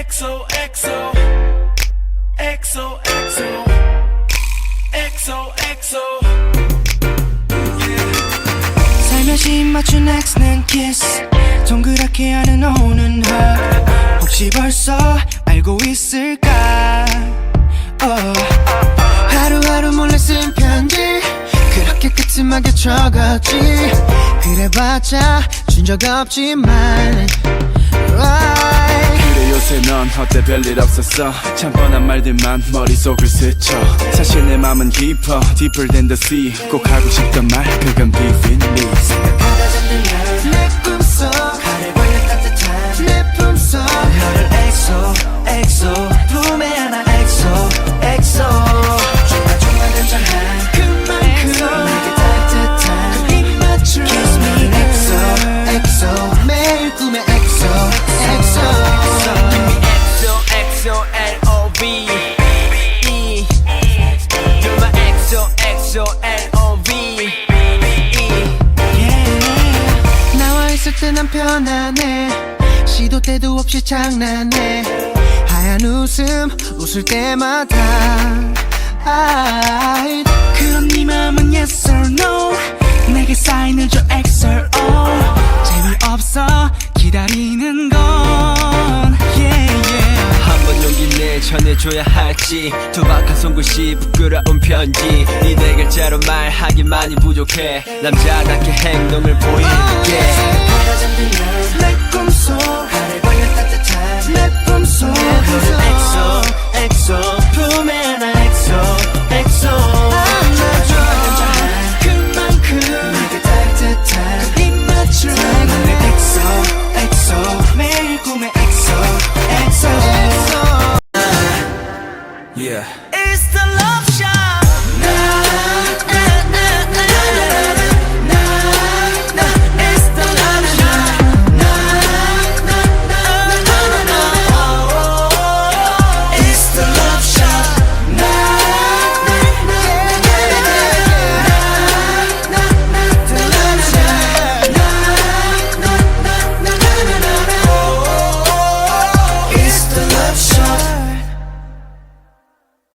XO XO XO XO XO XO 살며시 맞춘 X는 kiss 동그랗게 하는 O는 hug 혹시 벌써 알고 있을까 하루하루 몰래 쓴 편지 그렇게 끄트막에 적었지 그래봤자 준 적 없지만 그래 요새 넌 어때 별일 없었어 참 뻔한 말들만 머릿속을 스쳐 사실 내 맘은 깊어 Deeper than the sea 꼭 하고 싶던 말 그건 be with me 생각하다 잠들면 내 꿈속 가를 벌려 따뜻한 내 품속 너를 엑소 엑소 품에 안아 엑소 엑소 조마조마 단정한 그만큼 내게 따뜻한 그 입맞춤 Kiss me 엑소 엑소 매일 꿈에 엑소 엑소 XO L-O-V E You're my XO XO L-O-V 나와 있을 때 난 편안해 시도 때도 없이 장난해 하얀 웃음 웃을 때마다 그럼 네 맘은 yes or no 내게 사인을 줘 XOR 재미없어 기다리는 건 한번 용기 내 전해줘야 할지 투박한 손글씨 부끄러운 편지 이 네 글자로 말하기만이 부족해 남자답게 행동을 보일게 내 꿈속